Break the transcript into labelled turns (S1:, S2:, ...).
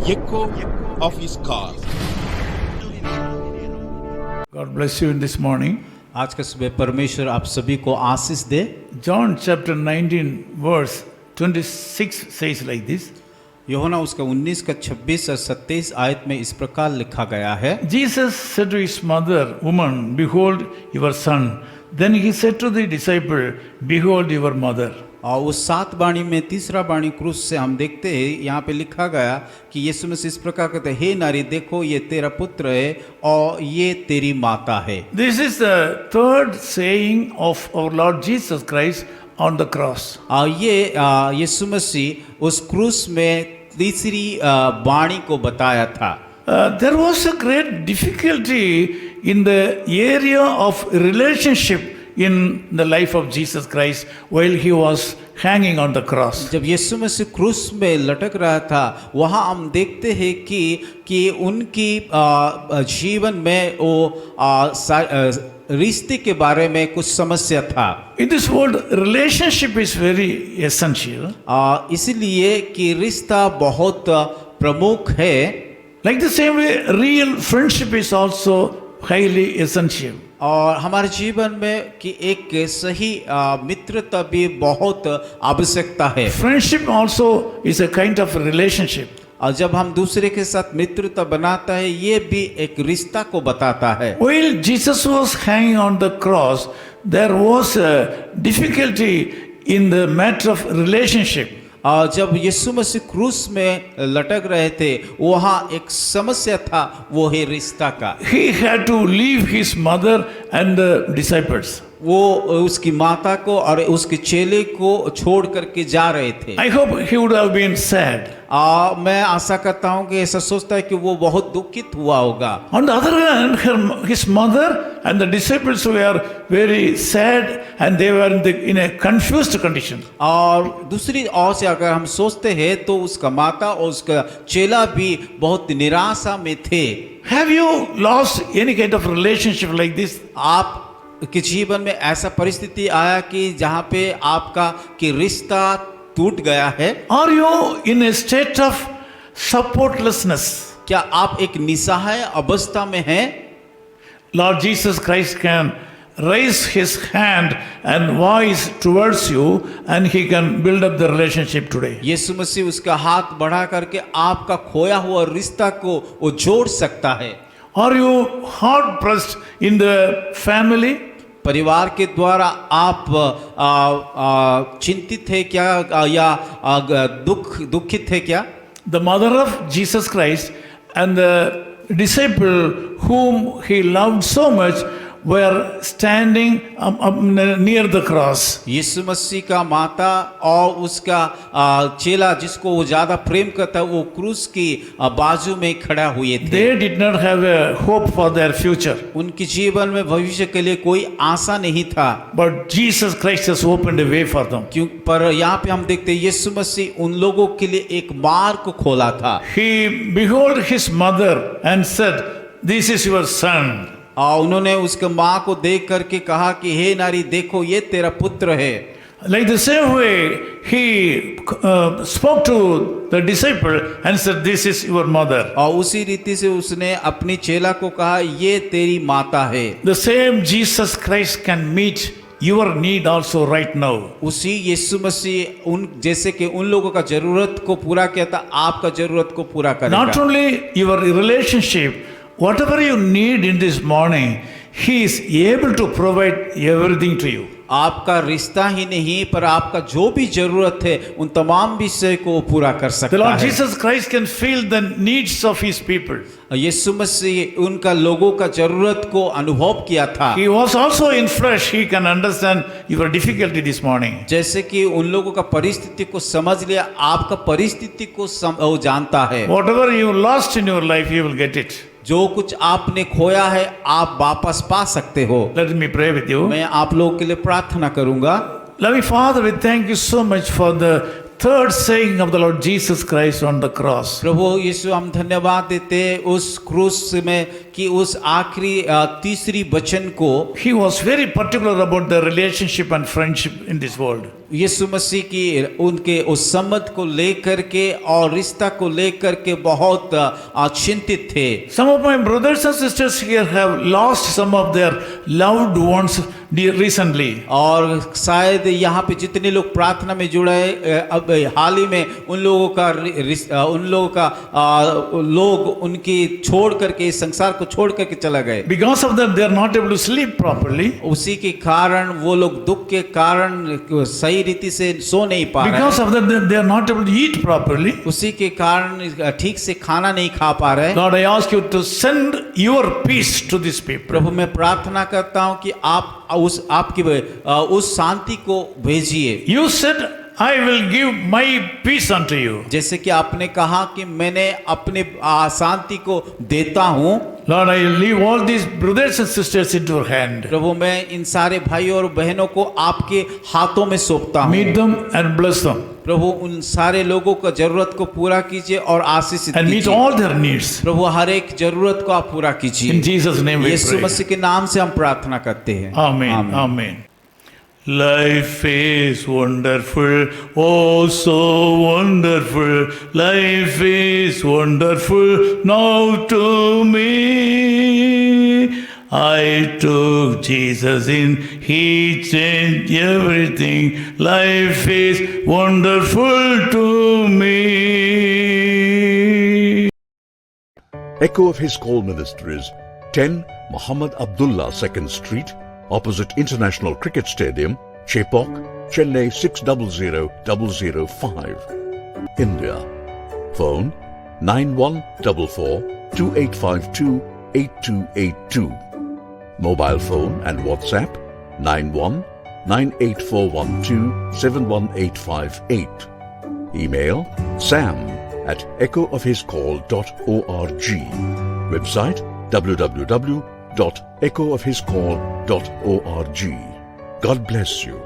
S1: echo of his call.
S2: God bless you in this morning.
S3: आज का सुबह परमेश्वर आप सभी को आशीष दे।
S2: John chapter 19 verse 26 says like this.
S3: यूहन्ना उसका 19 का 26 और 27 आयत में इस प्रकार लिखा गया है।
S2: Jesus said to his mother, "Woman, behold your son." Then he said to the disciple, "Behold your mother."
S3: और उस 7 बाणी में तीसरा बाणी क्रूस से हम देखते हैं, यहाँ पे लिखा गया कि यीशु मसीह इस प्रकार कहते हैं, हे नारी देखो ये तेरा पुत्र है और ये तेरी माता है।
S2: This is the third saying of our Lord Jesus Christ on the cross.
S3: ये यीशु मसीह उस क्रूस में तीसरी बाणी को बताया था।
S2: There was a great difficulty in the area of relationship in the life of Jesus Christ while he was hanging on the cross.
S3: जब यीशु मसीह क्रूस में लटक रहा था, वहाँ हम देखते हैं कि उनकी जीवन में वो रिश्ते के बारे में कुछ समस्या था।
S2: In this world, relationship is very essential.
S3: इसलिए कि रिश्ता बहुत प्रमुख है।
S2: Like the same way, real friendship is also highly essential.
S3: और हमारे जीवन में कि एक सही मित्रता भी बहुत आवश्यकता है।
S2: Friendship also is a kind of relationship.
S3: और जब हम दूसरे के साथ मित्रता बनाता है, ये भी एक रिश्ता को बताता है।
S2: While Jesus was hanging on the cross, there was a difficulty in the matter of relationship.
S3: और जब यीशु मसीह क्रूस में लटक रहे थे, वहाँ एक समस्या था, वो है रिश्ता का।
S2: He had to leave his mother and the disciples.
S3: वो उसकी माता को और उसके चेले को छोड़ करके जा रहे थे।
S2: I hope he would have been sad.
S3: मैं आशा करता हूँ कि ऐसा सोचता है कि वो बहुत दुखित हुआ होगा।
S2: On the other hand, his mother and the disciples were very sad and they were in a confused condition.
S3: और दूसरी ओर से अगर हम सोचते हैं तो उसका माता और उसका चेला भी बहुत निराशा में थे।
S2: Have you lost any kind of relationship like this?
S3: आप के जीवन में ऐसा परिस्थिति आया कि जहाँ पे आपका कि रिश्ता टूट गया है?
S2: Are you in a state of supportlessness?
S3: क्या आप एक निस्सहाय अवस्था में हैं?
S2: Lord Jesus Christ can raise his hand and voice towards you and he can build up the relationship today.
S3: यीशु मसीह उसका हाथ बढ़ा करके आपका खोया हुआ रिश्ता को वो जोड़ सकता है।
S2: Are you hard pressed in the family?
S3: परिवार के द्वारा आप चिंतित है क्या या दुखित है क्या?
S2: The mother of Jesus Christ and the disciple whom he loved so much were standing near the cross.
S3: यीशु मसीह का माता और उसका चेला जिसको वो ज्यादा प्रेम करता है, वो क्रूस की बाजू में खड़ा हुए थे।
S2: They did not have a hope for their future.
S3: उनके जीवन में भविष्य के लिए कोई आशा नहीं था।
S2: But Jesus Christ has opened a way for them.
S3: क्यों? पर यहाँ पे हम देखते हैं यीशु मसीह उन लोगों के लिए एक मार्ग को खोला था।
S2: He behold his mother and said, "This is your son."
S3: और उन्होंने उसके माँ को देख करके कहा कि हे नारी देखो ये तेरा पुत्र है।
S2: Like the same way, he spoke to the disciple and said, "This is your mother."
S3: और उसी रीति से उसने अपनी चेला को कहा ये तेरी माता है।
S2: The same Jesus Christ can meet your need also right now.
S3: उसी यीशु मसीह उन जैसे कि उन लोगों का जरूरत को पूरा किया था, आपका जरूरत को पूरा करेगा।
S2: Not only your relationship, whatever you need in this morning, he is able to provide everything to you.
S3: आपका रिश्ता ही नहीं पर आपका जो भी जरूरत है उन तमाम विषय को वो पूरा कर
S2: The
S3: सकता
S2: Lord
S3: है।
S2: Jesus Christ can feel the needs of his people.
S3: यीशु मसीह उनका लोगों का जरूरत को अनुभव किया था।
S2: He was also in flesh. He can understand your difficulty this morning.
S3: जैसे कि उन लोगों का परिस्थिति को समझ लिया, आपका परिस्थिति को वो जानता है।
S2: Whatever you lost in your life, you will get it.
S3: जो कुछ आपने खोया है आप वापस पा सकते हो।
S2: Let me pray with you.
S3: मैं आप लोगों के लिए प्रार्थना करूंगा।
S2: Loving Father, we thank you so much for the third saying of the Lord Jesus Christ on the cross.
S3: प्रभु यीशु हम धन्यवाद देते हैं उस क्रूस में कि उस आखिरी तीसरी वचन को।
S2: He was very particular about the relationship and friendship in this world.
S3: यीशु मसीह की उनके उस सम्मत को लेकर के और रिश्ता को लेकर के बहुत चिंतित थे।
S2: Some of my brothers and sisters here have lost some of their loved ones recently.
S3: और शायद यहाँ पे जितने लोग प्रार्थना में जुड़े अब हाल ही में उन लोगों का लोग उनकी छोड़ करके इस संसार को छोड़ करके चला गए।
S2: Because of that, they are not able to sleep properly.
S3: उसी के कारण वो लोग दुख के कारण सही रीति से सो नहीं पा रहे।
S2: Because of that, they are not able to eat properly.
S3: उसी के कारण ठीक से खाना नहीं खा पा रहे।
S2: Lord, I ask you to send your peace to these people.
S3: प्रभु मैं प्रार्थना करता हूँ कि आप उस शांति को भेजिए।
S2: You said, I will give my peace unto you.
S3: जैसे कि आपने कहा कि मैंने अपने शांति को देता हूँ।
S2: Lord, I will leave all these brothers and sisters into your hand.
S3: प्रभु मैं इन सारे भाइयों और बहनों को आपके हाथों में सौंपता हूँ।
S2: Meet them and bless them.
S3: प्रभु उन सारे लोगों का जरूरत को पूरा कीजिए और आशीषित
S2: And meet
S3: कीजिए।
S2: all their needs.
S3: प्रभु हर एक जरूरत को आप पूरा कीजिए।
S2: In Jesus' name we
S3: Yeshu
S2: pray.
S3: मसीह के नाम से हम प्रार्थना करते हैं।
S2: Amen. Amen. Life is wonderful, oh so wonderful. Life is wonderful now to me. I took Jesus in, He changed everything. Life is wonderful to me.
S1: Echo of His Call Ministries, 10 Muhammad Abdullah 2nd Street, opposite International Cricket Stadium, Chepauk, Chennai 600005, India. Phone 9144-2852-8282. Mobile phone and WhatsApp 91-98412-71858. Email sam@echoofhiscall.org. Website www.echoofhiscall.org. God bless you.